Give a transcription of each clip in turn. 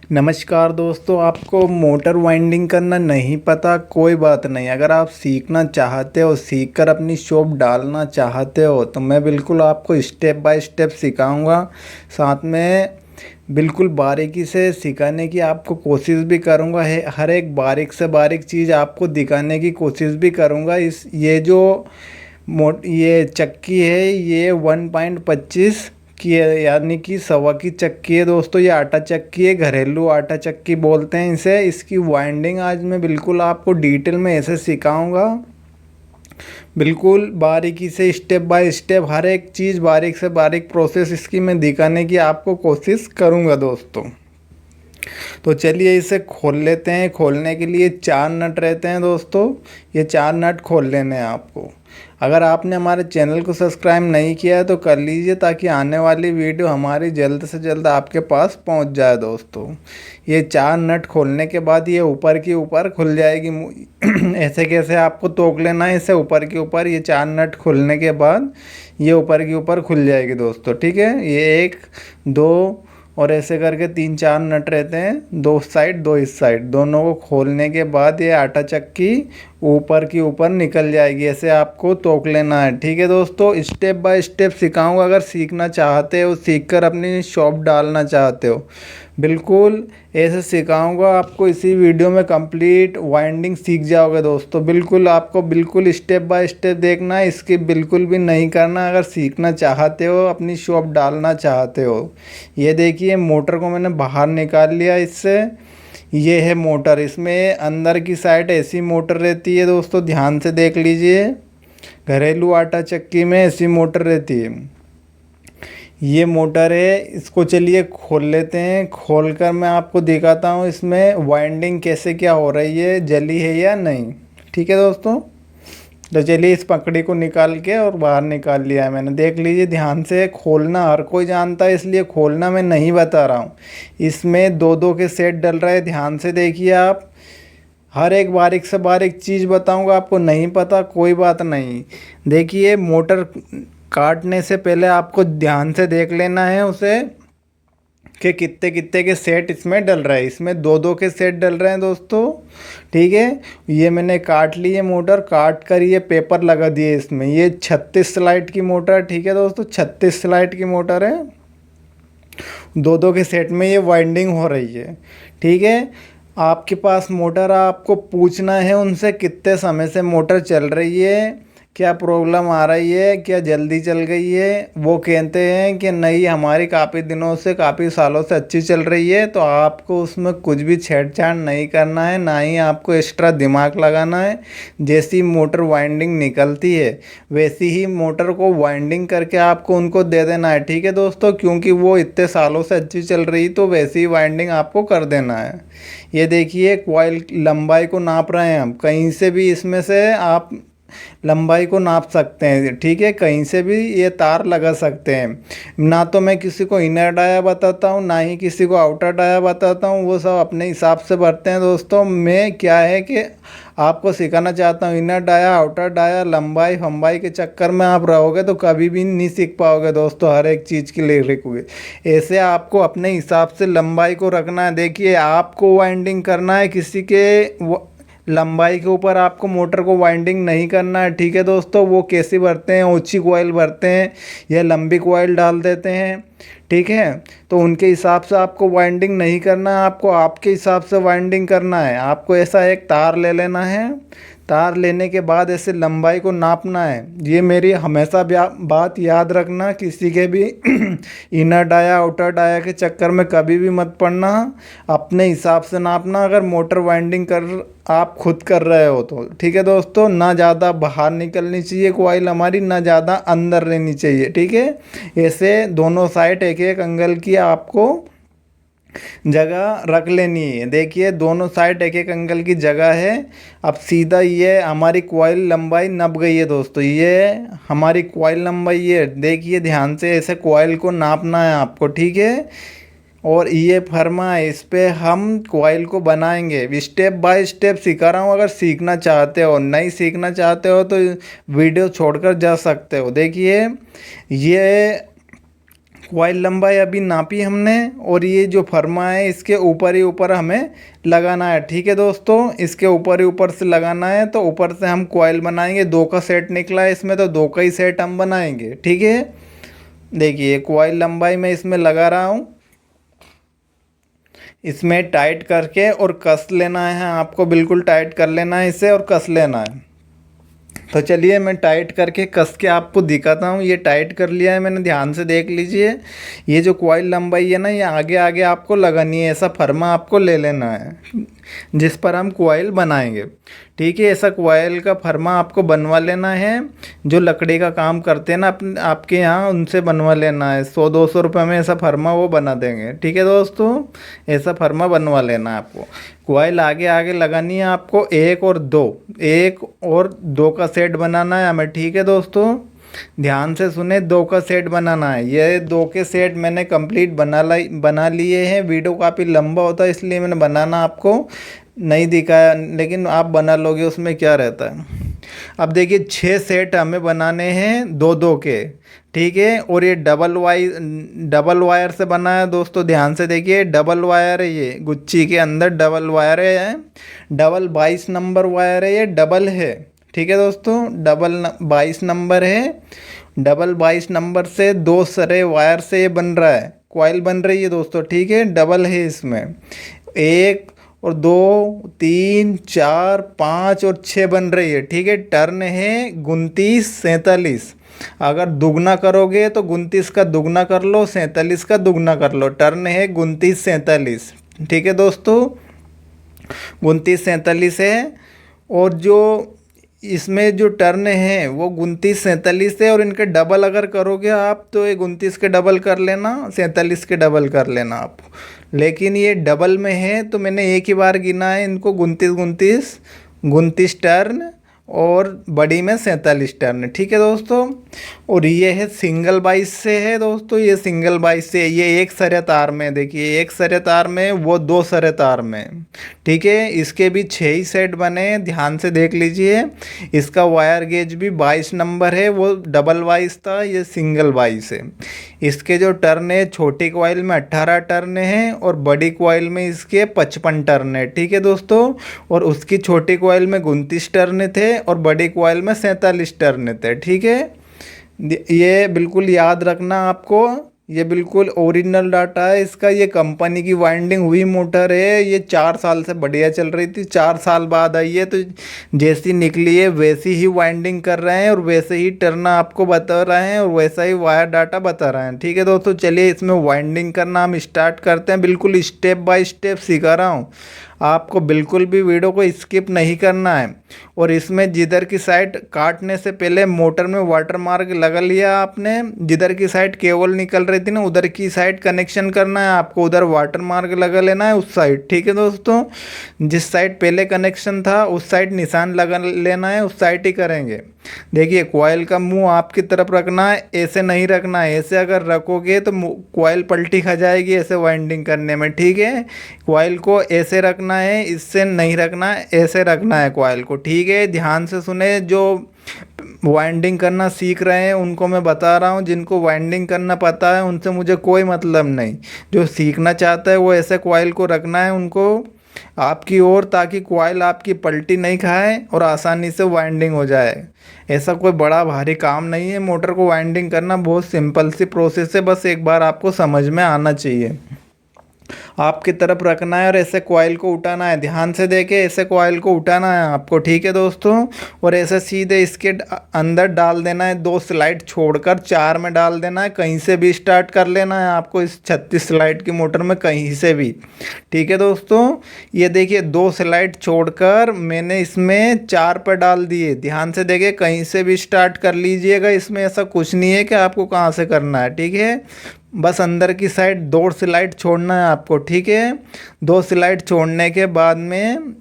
नमस्कार दोस्तों, आपको मोटर वाइंडिंग करना नहीं पता, कोई बात नहीं। अगर आप सीखना चाहते हो, सीख कर अपनी शॉप डालना चाहते हो, तो मैं बिल्कुल आपको स्टेप बाय स्टेप सिखाऊंगा। साथ में बिल्कुल बारीकी से सिखाने की आपको कोशिश भी करूंगा। है हर एक बारीक से बारीक चीज़ आपको दिखाने की कोशिश भी करूंगा। ये जो ये चक्की है, ये 1.25 की है, यानी कि सवा की चक्की है दोस्तों। ये आटा चक्की है, घरेलू आटा चक्की बोलते हैं इसे। इसकी वाइंडिंग आज मैं बिल्कुल आपको डिटेल में ऐसे सिखाऊंगा, बिल्कुल बारीकी से, स्टेप बाय स्टेप हर एक चीज़ बारीक से बारीक प्रोसेस इसकी मैं दिखाने की आपको कोशिश करूंगा दोस्तों। तो चलिए इसे खोल लेते हैं। खोलने के लिए 4 नट रहते हैं दोस्तों, ये 4 नट खोल लेने हैं आपको। अगर आपने हमारे चैनल को सब्सक्राइब नहीं किया है तो कर लीजिए, ताकि आने वाली वीडियो हमारी जल्द से जल्द आपके पास पहुंच जाए दोस्तों। ये 4 नट खोलने के बाद ये ऊपर की ऊपर खुल जाएगी। ऐसे कैसे आपको तोड़ लेना है इसे ऊपर के ऊपर। ये 4 नट खुलने के बाद ये ऊपर की ऊपर खुल जाएगी दोस्तों, ठीक है। ये 1 2 और ऐसे करके 3-4 नट रहते हैं, 2 साइड 2 इस साइड। दोनों को खोलने के बाद ये आटा चक्की ऊपर की ऊपर निकल जाएगी। ऐसे आपको तोड़ लेना है, ठीक है दोस्तों। स्टेप बाय स्टेप सिखाऊंगा। अगर सीखना चाहते हो, सीख कर अपनी शॉप डालना चाहते हो, बिल्कुल ऐसे सिखाऊंगा आपको। इसी वीडियो में कंप्लीट वाइंडिंग सीख जाओगे दोस्तों। बिल्कुल आपको बिल्कुल स्टेप बाय स्टेप देखना है, इसकी बिल्कुल भी नहीं करना। अगर सीखना चाहते हो, अपनी शॉप डालना चाहते हो। ये देखिए मोटर को मैंने बाहर निकाल लिया इससे। ये है मोटर, इसमें अंदर की साइड ऐसी मोटर रहती है दोस्तों, ध्यान से देख लीजिए। घरेलू आटा चक्की में ऐसी मोटर रहती है। ये मोटर है, इसको चलिए खोल लेते हैं। खोलकर मैं आपको दिखाता हूँ इसमें वाइंडिंग कैसे क्या हो रही है, जली है या नहीं, ठीक है दोस्तों। तो चलिए इस पकड़ी को निकाल के और बाहर निकाल लिया है मैंने। देख लीजिए ध्यान से, खोलना हर कोई जानता है, इसलिए खोलना मैं नहीं बता रहा हूँ। इसमें 2-2 के सेट डल रहे हैं, ध्यान से देखिए आप। हर एक बारीक से बारीक चीज़ बताऊंगा। आपको नहीं पता कोई बात नहीं। देखिए मोटर काटने से पहले आपको ध्यान से देख लेना है उसे, कि कितने कितने के सेट इसमें डल रहे हैं। इसमें 2-2 के सेट डल रहे हैं दोस्तों, ठीक है। ये मैंने काट ली है मोटर, काट कर ये पेपर लगा दिए इसमें। ये 36 स्लाइड की मोटर, ठीक है दोस्तों, 36 स्लाइड की मोटर है। 2-2 के सेट में ये वाइंडिंग हो रही है, ठीक है। आपके पास मोटर, आपको पूछना है उनसे कितने समय से मोटर चल रही है, क्या प्रॉब्लम आ रही है, क्या जल्दी चल गई है। वो कहते हैं कि नहीं, हमारी काफ़ी दिनों से, काफ़ी सालों से अच्छी चल रही है। तो आपको उसमें कुछ भी छेड़छाड़ नहीं करना है, ना ही आपको एक्स्ट्रा दिमाग लगाना है। जैसी मोटर वाइंडिंग निकलती है वैसी ही मोटर को वाइंडिंग करके आपको उनको दे देना है, ठीक है दोस्तों। क्योंकि वो इतने सालों से अच्छी चल रही, तो वैसी ही वाइंडिंग आपको कर देना है। ये देखिए कॉइल लंबाई को नाप रहे हैं हम, कहीं से भी इसमें से आप लंबाई को नाप सकते हैं, ठीक है। कहीं से भी ये तार लगा सकते हैं। ना तो मैं किसी को इनर डाया बताता हूँ, ना ही किसी को आउटर डाया बताता हूँ। वो सब अपने हिसाब से भरते हैं दोस्तों। मैं क्या है कि आपको सिखाना चाहता हूँ, इनर डाया आउटर डाया, लंबाई फंबाई के चक्कर में आप रहोगे तो कभी भी नहीं सीख पाओगे दोस्तों। हर एक चीज़ के लिए लिखोगे, ऐसे आपको अपने हिसाब से लंबाई को रखना है। देखिए आपको वाइंडिंग करना है, किसी के लंबाई के ऊपर आपको मोटर को वाइंडिंग नहीं करना है, ठीक है दोस्तों। वो कैसे भरते हैं, ऊंची कॉइल भरते हैं या लंबी कॉइल डाल देते हैं, ठीक है। तो उनके हिसाब से आपको वाइंडिंग नहीं करना है, आपको आपके हिसाब से वाइंडिंग करना है। आपको ऐसा एक तार ले लेना है, तार लेने के बाद ऐसे लंबाई को नापना है। ये मेरी हमेशा बात याद रखना, किसी के भी इनर डाया आउटर डाया के चक्कर में कभी भी मत पड़ना। अपने हिसाब से नापना। अगर मोटर वाइंडिंग कर आप खुद कर रहे हो तो, ठीक है दोस्तों। ना ज़्यादा बाहर निकलनी चाहिए कॉइल हमारी, ना ज़्यादा अंदर रहनी चाहिए, ठीक है। ऐसे दोनों साइड एक एक एंगल की आपको जगह रख लेनी है। देखिए दोनों साइड एक एक एंगल की जगह है। अब सीधा ये हमारी कॉइल लंबाई नप गई है दोस्तों, ये हमारी कॉइल लंबाई है। देखिए ध्यान से ऐसे कॉइल को नापना है आपको, ठीक है। और ये फर्मा है, इस पे हम कॉइल को बनाएंगे। स्टेप बाय स्टेप सिखा रहा हूँ। अगर सीखना चाहते हो, नहीं सीखना चाहते हो तो वीडियो छोड़कर जा सकते हो। देखिए ये कॉइल लंबाई अभी नापी हमने और ये जो फर्मा है इसके ऊपर ही ऊपर हमें लगाना है। ठीक है दोस्तों, इसके ऊपर ही ऊपर से लगाना है। तो ऊपर से हम कॉइल बनाएंगे, 2 का सेट निकला है इसमें, तो 2 का ही सेट हम बनाएंगे। ठीक है, देखिए कॉइल लंबाई मैं इसमें लगा रहा हूँ। इसमें टाइट करके और कस लेना है, आपको बिल्कुल टाइट कर लेना है इसे और कस लेना है। तो चलिए मैं टाइट करके कस के आपको दिखाता हूँ। ये टाइट कर लिया है मैंने, ध्यान से देख लीजिए। ये जो कॉइल लंबाई है ना, ये आगे आगे आपको लगानी है, ऐसा फर्मा आपको ले लेना है जिस पर हम कॉइल बनाएंगे। ठीक है, ऐसा कॉइल का फर्मा आपको बनवा लेना है। जो लकड़ी का काम करते हैं ना अपने आपके यहाँ, उनसे बनवा लेना है। 100-200 रुपये में ऐसा फर्मा वो बना देंगे। ठीक है दोस्तों, ऐसा फर्मा बनवा लेना है आपको। कॉइल आगे आगे लगानी है आपको, 1 और 2 का सेट बनाना है हमें। ठीक है दोस्तों, ध्यान से सुने, 2 का सेट बनाना है। ये 2 के सेट मैंने कंप्लीट बना लिए हैं। वीडियो काफ़ी लंबा होता है इसलिए मैंने बनाना आपको नहीं दिखाया, लेकिन आप बना लोगे, उसमें क्या रहता है। अब देखिए 6 सेट हमें बनाने हैं 2-2 के। ठीक है, और ये डबल वायर से बना है दोस्तों, ध्यान से देखिए। डबल वायर है, ये गुच्छी के अंदर डबल वायर है। डबल 22 नंबर वायर है, ये डबल है। ठीक है दोस्तों, डबल 22 नंबर है। डबल 22 नंबर से 2 सरे वायर से ये बन रहा है, कॉइल बन रही है दोस्तों। ठीक है, डबल है इसमें, 1 और 2 3 4 5 और 6 बन रही है। ठीक है, टर्न है 29 47। अगर दुगना करोगे तो 29 का दुगना कर लो, 47 का दुगना कर लो। टर्न है 29 47। ठीक है दोस्तों, 29 47 है। और जो इसमें जो टर्न है वो 29 47 है, और इनके डबल अगर करोगे आप तो ये 29 के डबल कर लेना, 47 के डबल कर लेना आप। लेकिन ये डबल में है तो मैंने एक ही बार गिना है इनको, 29 टर्न और बड़ी में 47 टर्न। ठीक है दोस्तों, और ये है सिंगल 22 से है दोस्तों, ये सिंगल 22 से, ये 1 सरे तार में, देखिए 1 सरे तार में, वो 2 सरे तार में। ठीक है, इसके भी 6 ही सेट बने, ध्यान से देख लीजिए। इसका वायर गेज भी 22 नंबर है, वो डबल 22 था, ये सिंगल 22 है। इसके जो टर्न है, छोटी कॉइल में 18 टर्न है और बड़ी कॉइल में इसके 55 टर्न है। ठीक है दोस्तों, और उसकी छोटी कॉइल में 29 टर्न थे और बड़ी कॉइल में 47 टर्न थे। ठीक है, ये बिल्कुल याद रखना आपको, ये बिल्कुल ओरिजिनल डाटा है इसका। ये कंपनी की वाइंडिंग हुई मोटर है, ये 4 साल से बढ़िया चल रही थी, 4 साल बाद आई है। तो जैसी निकली है वैसी ही वाइंडिंग कर रहे हैं और वैसे ही टर्न आपको बता रहे हैं और वैसा ही वायर डाटा बता रहे हैं। ठीक है दोस्तों, चलिए इसमें वाइंडिंग करना हम स्टार्ट करते हैं। बिल्कुल स्टेप बाय स्टेप सिखा रहा हूँ आपको, बिल्कुल भी वीडियो को स्किप नहीं करना है। और इसमें जिधर की साइड काटने से पहले मोटर में वाटर मार्क लगा लिया आपने, जिधर की साइड केबल निकल रही थी ना उधर की साइड कनेक्शन करना है आपको, उधर वाटर मार्क लगा लेना है उस साइड। ठीक है दोस्तों, जिस साइड पहले कनेक्शन था उस साइड निशान लगा लेना है, उस साइड ही करेंगे। देखिए कॉइल का मुंह आपकी तरफ रखना है, ऐसे नहीं रखना है। ऐसे अगर रखोगे तो कॉइल पलटी खा जाएगी ऐसे वाइंडिंग करने में। ठीक है, कॉइल को ऐसे रखना है, इससे नहीं रखना है, ऐसे रखना है कॉइल को। ठीक है, ध्यान से सुने। जो वाइंडिंग करना सीख रहे हैं उनको मैं बता रहा हूँ, जिनको वाइंडिंग करना पता है उनसे मुझे कोई मतलब नहीं। जो सीखना चाहता है वो ऐसे कॉइल को रखना है उनको आपकी ओर, ताकि कॉइल आपकी पलटी नहीं खाए और आसानी से वाइंडिंग हो जाए। ऐसा कोई बड़ा भारी काम नहीं है, मोटर को वाइंडिंग करना बहुत सिंपल सी प्रोसेस है, बस एक बार आपको समझ में आना चाहिए। आपकी तरफ रखना है और ऐसे कॉइल को उठाना है, ध्यान से देखें, ऐसे कॉइल को उठाना है आपको। ठीक है दोस्तों, और ऐसे सीधे इसके अंदर डाल देना है, 2 स्लाइड छोड़कर 4 में डाल देना है। कहीं से भी स्टार्ट कर लेना है आपको इस 36 स्लाइड की मोटर में, कहीं से भी। ठीक है दोस्तों, ये देखिए 2 स्लाइड छोड़कर मैंने इसमें 4 पर डाल दिए, ध्यान से देखें। कहीं से भी स्टार्ट कर लीजिएगा, इसमें ऐसा कुछ नहीं है कि आपको कहाँ से करना है। ठीक है, बस अंदर की साइड 2 स्लाइड छोड़ना है आपको। ठीक है, 2 स्लाइड छोड़ने के बाद में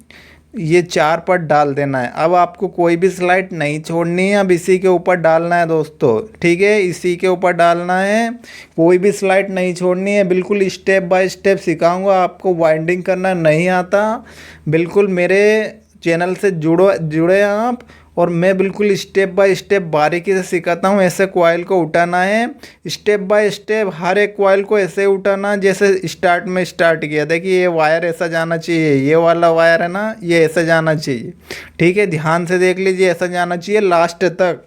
ये 4 पर डाल देना है। अब आपको कोई भी स्लाइड नहीं छोड़नी है, अब इसी के ऊपर डालना है दोस्तों। ठीक है, इसी के ऊपर डालना है, कोई भी स्लाइड नहीं छोड़नी है। बिल्कुल स्टेप बाय स्टेप सिखाऊंगा आपको, वाइंडिंग करना नहीं आता बिल्कुल मेरे चैनल से जुड़े आप और मैं बिल्कुल स्टेप बाय स्टेप बारीकी से सिखाता हूँ। ऐसे कॉइल को उठाना है, स्टेप बाय स्टेप हर एक कॉइल को ऐसे उठाना जैसे स्टार्ट में स्टार्ट किया। देखिए ये वायर ऐसा जाना चाहिए, ये वाला वायर है ना, ये ऐसा जाना चाहिए। ठीक है, ध्यान से देख लीजिए, ऐसा जाना चाहिए लास्ट तक।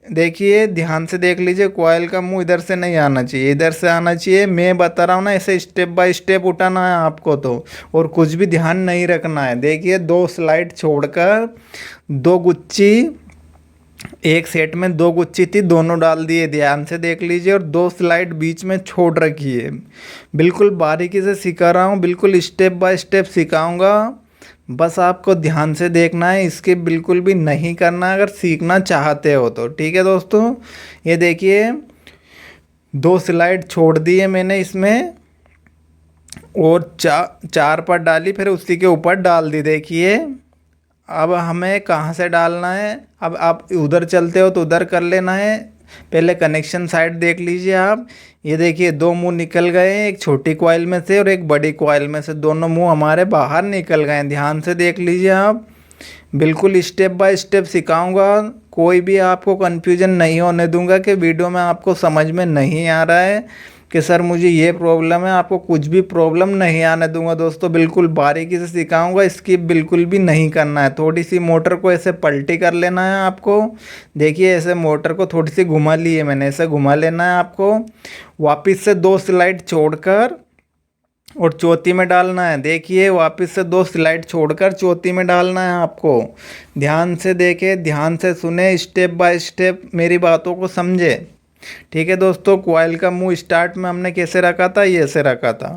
देखिए ध्यान से देख लीजिए, कॉइल का मुंह इधर से नहीं आना चाहिए, इधर से आना चाहिए। मैं बता रहा हूँ ना, ऐसे स्टेप बाय स्टेप उठाना है आपको तो, और कुछ भी ध्यान नहीं रखना है। देखिए 2 स्लाइड छोड़कर 2 गुच्छी, एक सेट में 2 गुच्छी थी, दोनों डाल दिए, ध्यान से देख लीजिए। और 2 स्लाइड बीच में छोड़ रखी है। बिल्कुल बारीकी से सिखा रहा हूँ, बिल्कुल स्टेप बाय स्टेप सिखाऊंगा। बस आपको ध्यान से देखना है, इसके बिल्कुल भी नहीं करना है अगर सीखना चाहते हो तो। ठीक है दोस्तों, ये देखिए 2 स्लाइड छोड़ दिए मैंने इसमें, और 4 पर डाली, फिर उसी के ऊपर डाल दी। देखिए अब हमें कहाँ से डालना है, अब आप उधर चलते हो तो उधर कर लेना है। पहले कनेक्शन साइड देख लीजिए आप। ये देखिए 2 मुंह निकल गए हैं, एक छोटी कॉइल में से और एक बड़ी कॉइल में से, दोनों मुंह हमारे बाहर निकल गए हैं। ध्यान से देख लीजिए आप, बिल्कुल स्टेप बाय स्टेप सिखाऊंगा, कोई भी आपको कन्फ्यूजन नहीं होने दूंगा कि वीडियो में आपको समझ में नहीं आ रहा है कि सर मुझे ये प्रॉब्लम है। आपको कुछ भी प्रॉब्लम नहीं आने दूंगा दोस्तों, बिल्कुल बारीकी से सिखाऊंगा, स्किप बिल्कुल भी नहीं करना है। थोड़ी सी मोटर को ऐसे पलटी कर लेना है आपको। देखिए ऐसे मोटर को थोड़ी सी घुमा ली है मैंने, ऐसे घुमा लेना है आपको। वापस से 2 स्लाइड छोड़कर और चौथी में डालना है। देखिए वापस से 2 स्लाइड छोड़कर चौथी में डालना है आपको। ध्यान से देखें, ध्यान से सुने, स्टेप बाय स्टेप मेरी बातों को समझे। ठीक है दोस्तों, कॉइल का मुंह स्टार्ट में हमने कैसे रखा था, ये ऐसे रखा था,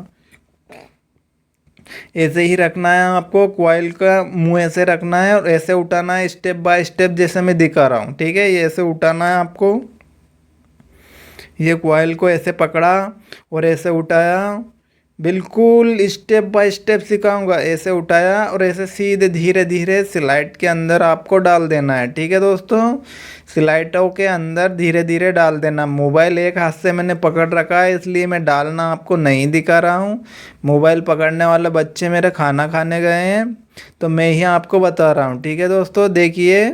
ऐसे ही रखना है आपको। कॉइल का मुंह ऐसे रखना है और ऐसे उठाना है स्टेप बाय स्टेप, जैसे मैं दिखा रहा हूँ। ठीक है, ये ऐसे उठाना है आपको। ये कॉइल को ऐसे पकड़ा और ऐसे उठाया, बिल्कुल स्टेप बाय स्टेप सिखाऊंगा। ऐसे उठाया और ऐसे सीधे धीरे धीरे स्लाइड के अंदर आपको डाल देना है। ठीक है दोस्तों, स्लाइडों के अंदर धीरे धीरे डाल देना। मोबाइल एक हाथ से मैंने पकड़ रखा है, इसलिए मैं डालना आपको नहीं दिखा रहा हूँ। मोबाइल पकड़ने वाले बच्चे मेरे खाना खाने गए हैं, तो मैं ही आपको बता रहा हूँ। ठीक है दोस्तों, देखिए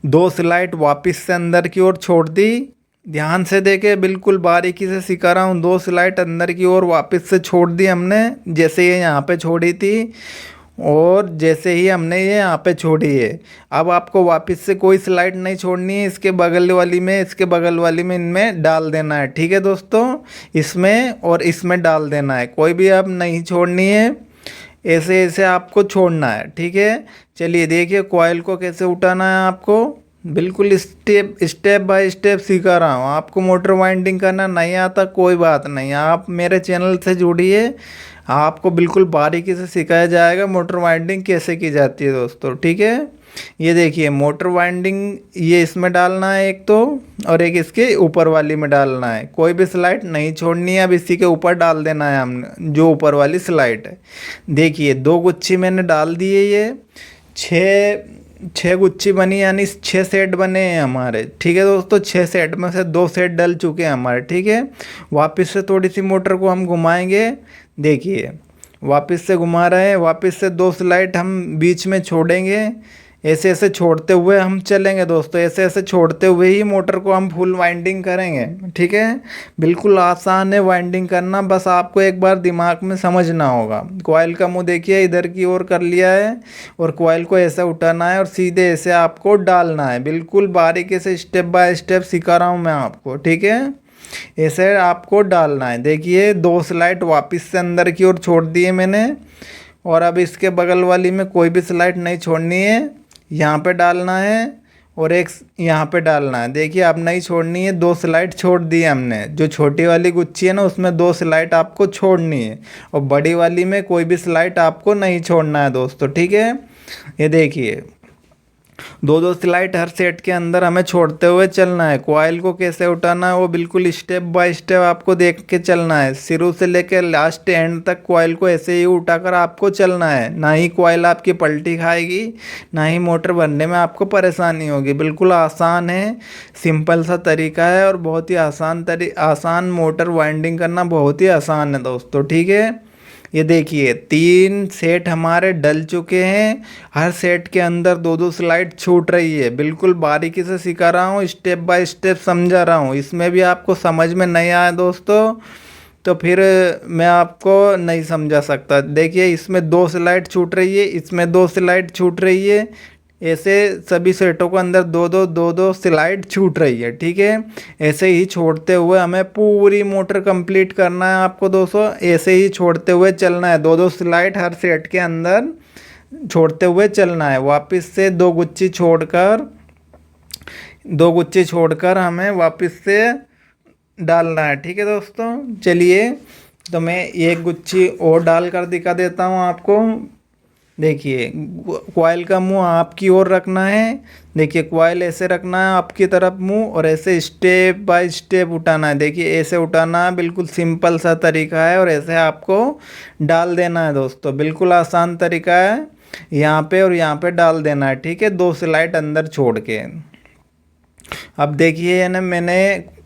2 स्लाइड वापस से अंदर की ओर छोड़ दी। ध्यान से देखे, बिल्कुल बारीकी से सिखा रहा हूँ। 2 स्लाइड अंदर की ओर वापस से छोड़ दी हमने, जैसे ये यहाँ पे छोड़ी थी और जैसे ही हमने ये यहाँ पे छोड़ी है। अब आपको वापस से कोई स्लाइड नहीं छोड़नी है, इसके बगल वाली में, इसके बगल वाली में, इनमें डाल देना है। ठीक है दोस्तों, इसमें और इसमें डाल देना है, कोई भी अब नहीं छोड़नी है। ऐसे ऐसे आपको छोड़ना है। ठीक है, चलिए देखिए कॉइल को कैसे उठाना है आपको। बिल्कुल स्टेप बाय स्टेप सिखा रहा हूँ आपको। मोटर वाइंडिंग करना नहीं आता कोई बात नहीं, आप मेरे चैनल से जुड़िए, आपको बिल्कुल बारीकी से सिखाया जाएगा मोटर वाइंडिंग कैसे की जाती है दोस्तों। ठीक है, ये देखिए मोटर वाइंडिंग, ये इसमें डालना है एक तो, और एक इसके ऊपर वाली में डालना है। कोई भी स्लाइड नहीं छोड़नी है, अब इसी के ऊपर डाल देना है हमने, जो ऊपर वाली स्लाइड है। देखिए 2 गुच्छी मैंने डाल दी है, ये 6 गुच्छी बनी, यानी 6 सेट बने हैं हमारे। ठीक है दोस्तों, 6 सेट में से 2 सेट डल चुके हैं हमारे। ठीक है, वापस से थोड़ी सी मोटर को हम घुमाएंगे। देखिए वापस से घुमा रहे हैं, वापस से 2 स्लाइड हम बीच में छोड़ेंगे। ऐसे ऐसे छोड़ते हुए हम चलेंगे दोस्तों, ऐसे ऐसे छोड़ते हुए ही मोटर को हम फुल वाइंडिंग करेंगे। ठीक है, बिल्कुल आसान है वाइंडिंग करना, बस आपको एक बार दिमाग में समझना होगा। कॉइल का मुंह देखिए इधर की ओर कर लिया है, और कॉइल को ऐसे उठाना है और सीधे ऐसे आपको डालना है। बिल्कुल बारीकी से स्टेप बाय स्टेप सिखा रहा हूँ मैं आपको। ठीक है, ऐसे आपको डालना है। देखिए 2 स्लाइड वापस से अंदर की ओर छोड़ दिए मैंने, और अब इसके बगल वाली में कोई भी स्लाइड नहीं छोड़नी है, यहाँ पे डालना है और एक यहाँ पे डालना है। देखिए अब नहीं छोड़नी है, 2 स्लाइड छोड़ दी हमने। जो छोटी वाली गुच्छी है ना, उसमें 2 स्लाइड आपको छोड़नी है, और बड़ी वाली में कोई भी स्लाइड आपको नहीं छोड़ना है दोस्तों। ठीक है, ये देखिए 2 स्लाइड हर सेट के अंदर हमें छोड़ते हुए चलना है। कॉइल को कैसे उठाना है वो बिल्कुल स्टेप बाय स्टेप आपको देख के चलना है। शुरू से लेकर लास्ट एंड तक कॉइल को ऐसे ही उठाकर आपको चलना है। ना ही कॉइल आपकी पलटी खाएगी, ना ही मोटर बनने में आपको परेशानी होगी। बिल्कुल आसान है, सिंपल सा तरीका है, और बहुत ही आसान मोटर वाइंडिंग करना बहुत ही आसान है दोस्तों। ठीक है, ये देखिए 3 सेट हमारे डल चुके हैं। हर सेट के अंदर 2-2 स्लाइड छूट रही है। बिल्कुल बारीकी से सिखा रहा हूँ, स्टेप बाय स्टेप समझा रहा हूँ। इसमें भी आपको समझ में नहीं आया दोस्तों तो फिर मैं आपको नहीं समझा सकता। देखिए इसमें 2 स्लाइड छूट रही है, इसमें 2 स्लाइड छूट रही है। ऐसे सभी सेटों के अंदर 2-2 स्लाइड छूट रही है। ठीक है, ऐसे ही छोड़ते हुए हमें पूरी मोटर कंप्लीट करना है आपको दोस्तों। ऐसे ही छोड़ते हुए चलना है, 2-2 स्लाइड हर सेट के अंदर छोड़ते हुए चलना है। वापस से 2 गुच्छी छोड़कर हमें वापस से डालना है। ठीक है दोस्तों, चलिए तो मैं एक गुच्छी और डाल कर दिखा देता हूँ आपको। देखिए कॉइल का मुंह आपकी ओर रखना है। देखिए कॉइल ऐसे रखना है आपकी तरफ मुंह, और ऐसे स्टेप बाय स्टेप उठाना है। देखिए ऐसे उठाना है, बिल्कुल सिंपल सा तरीका है, और ऐसे आपको डाल देना है दोस्तों। बिल्कुल आसान तरीका है, यहाँ पे और यहाँ पे डाल देना है। ठीक है, 2 स्लाइड अंदर छोड़ के। अब देखिए है ना, मैंने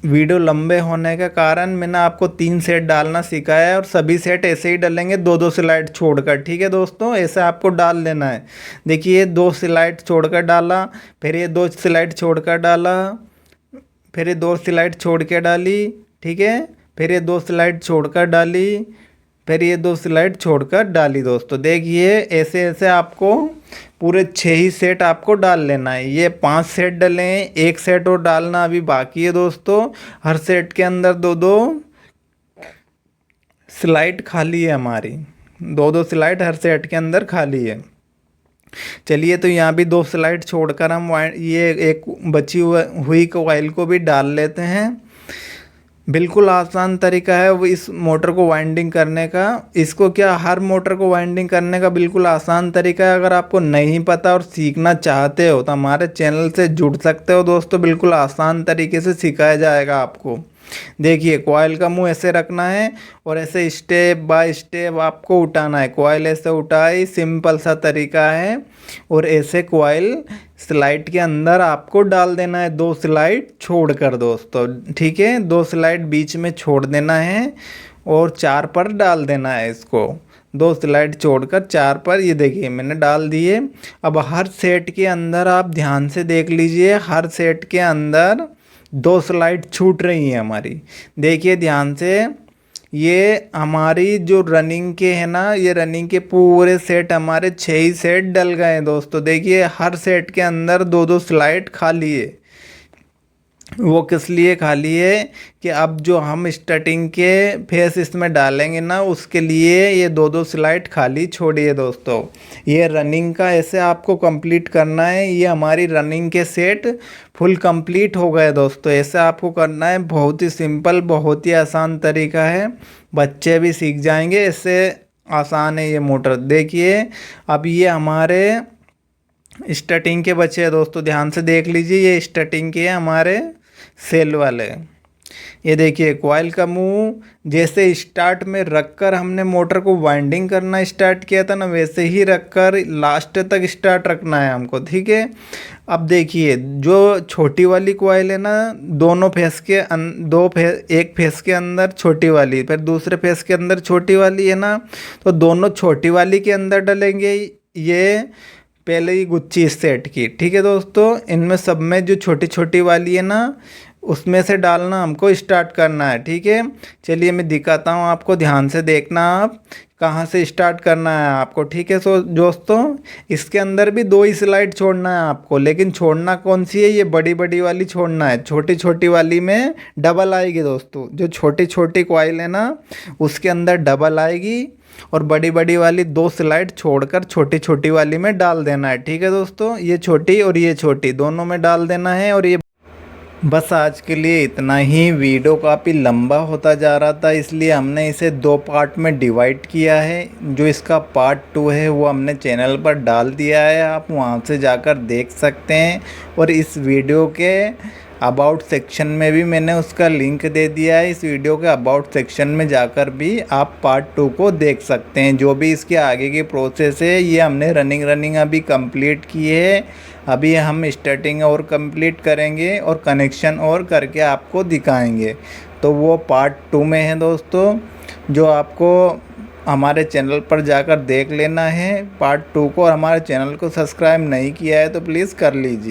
वीडियो लंबे होने के कारण मैंने आपको 3 सेट डालना सिखाया है, और सभी सेट ऐसे ही डलेंगे 2-2 स्लाइड छोड़कर। ठीक है दोस्तों, ऐसे आपको डाल देना है। देखिए 2 स्लाइड छोड़कर डाला, फिर ये 2 स्लाइड छोड़कर डाला, फिर ये 2 स्लाइड छोड़ के डाली। ठीक है, फिर ये 2 स्लाइड छोड़कर डाली, फिर ये 2 स्लाइड छोड़कर डाली। दोस्तों देखिए ऐसे ऐसे आपको पूरे 6 ही सेट आपको डाल लेना है। ये 5 सेट डले हैं, 1 सेट और डालना अभी बाकी है दोस्तों। हर सेट के अंदर 2-2 स्लाइड खाली है हमारी, 2-2 स्लाइड हर सेट के अंदर खाली है। चलिए तो यहाँ भी 2 स्लाइड छोड़कर हम ये एक बची हुई कॉइल को भी डाल लेते हैं। बिल्कुल आसान तरीका है वो इस मोटर को वाइंडिंग करने का। इसको क्या, हर मोटर को वाइंडिंग करने का बिल्कुल आसान तरीका है। अगर आपको नहीं पता और सीखना चाहते हो तो हमारे चैनल से जुड़ सकते हो दोस्तों। बिल्कुल आसान तरीके से सिखाया जाएगा आपको। देखिए कॉइल का मुंह ऐसे रखना है, और ऐसे स्टेप बाय स्टेप आपको उठाना है। कॉइल ऐसे उठाई, सिंपल सा तरीका है। और ऐसे कॉइल स्लाइड के अंदर आपको डाल देना है, 2 स्लाइड छोड़कर दोस्तों। ठीक है, 2 स्लाइड बीच में छोड़ देना है, और 4 पर डाल देना है इसको। 2 स्लाइड छोड़कर 4 पर, ये देखिए मैंने डाल दिए। अब हर सेट के अंदर आप ध्यान से देख लीजिए, हर सेट के अंदर 2 स्लाइड छूट रही हैं हमारी। देखिए ध्यान से, ये हमारी जो रनिंग के है ना, ये रनिंग के पूरे सेट हमारे 6 ही सेट डल गए हैं दोस्तों। देखिए हर सेट के अंदर 2-2 स्लाइड खाली है। वो किस लिए खाली है कि अब जो हम स्टार्टिंग के फेस इसमें डालेंगे ना, उसके लिए ये 2-2 स्लाइड खाली छोड़िए दोस्तों। ये रनिंग का ऐसे आपको कंप्लीट करना है। ये हमारी रनिंग के सेट फुल कंप्लीट हो गए दोस्तों। ऐसे आपको करना है, बहुत ही सिंपल, बहुत ही आसान तरीका है। बच्चे भी सीख जाएंगे, इससे आसान है ये मोटर। देखिए अब ये हमारे स्टार्टिंग के बच्चे हैं दोस्तों, ध्यान से देख लीजिए। ये स्टार्टिंग के हमारे सेल वाले। ये देखिए कॉइल का मुंह जैसे स्टार्ट में रखकर हमने मोटर को वाइंडिंग करना स्टार्ट किया था ना, वैसे ही रखकर लास्ट तक स्टार्ट रखना है हमको। ठीक है, अब देखिए जो छोटी वाली कॉइल है ना, दोनों फेस के एक फेस के अंदर छोटी वाली, फिर दूसरे फेस के अंदर छोटी वाली है ना, तो दोनों छोटी वाली के अंदर डलेंगे ये पहले ही गुच्छी इस सेट की। ठीक है दोस्तों, इनमें सब में जो छोटी छोटी वाली है ना, उसमें से डालना हमको स्टार्ट करना है। ठीक है, चलिए मैं दिखाता हूँ आपको, ध्यान से देखना आप कहाँ से स्टार्ट करना है आपको। ठीक है, सो दोस्तों इसके अंदर भी 2 ही स्लाइड छोड़ना है आपको, लेकिन छोड़ना कौन सी है, ये बड़ी बड़ी वाली छोड़ना है। छोटी छोटी वाली में डबल आएगी दोस्तों। जो छोटी छोटी कॉइल है ना, उसके अंदर डबल आएगी, और बड़ी बड़ी वाली 2 स्लाइड छोड़कर छोटी छोटी वाली में डाल देना है। ठीक है दोस्तों, ये छोटी और ये छोटी दोनों में डाल देना है। और ये बस आज के लिए इतना ही। वीडियो काफ़ी लंबा होता जा रहा था, इसलिए हमने इसे 2 पार्ट में डिवाइड किया है। जो इसका पार्ट 2 है वो हमने चैनल पर डाल दिया है, आप वहां से जाकर देख सकते हैं। और इस वीडियो के अबाउट सेक्शन में भी मैंने उसका लिंक दे दिया है। इस वीडियो के अबाउट सेक्शन में जाकर भी आप पार्ट 2 को देख सकते हैं। जो भी इसके आगे की प्रोसेस है, ये हमने रनिंग अभी कंप्लीट की है। अभी हम स्टार्टिंग और कंप्लीट करेंगे और कनेक्शन और करके आपको दिखाएंगे, तो वो पार्ट 2 में है दोस्तों। जो आपको हमारे चैनल पर जाकर देख लेना है पार्ट 2 को, और हमारे चैनल को सब्सक्राइब नहीं किया है तो प्लीज़ कर लीजिए।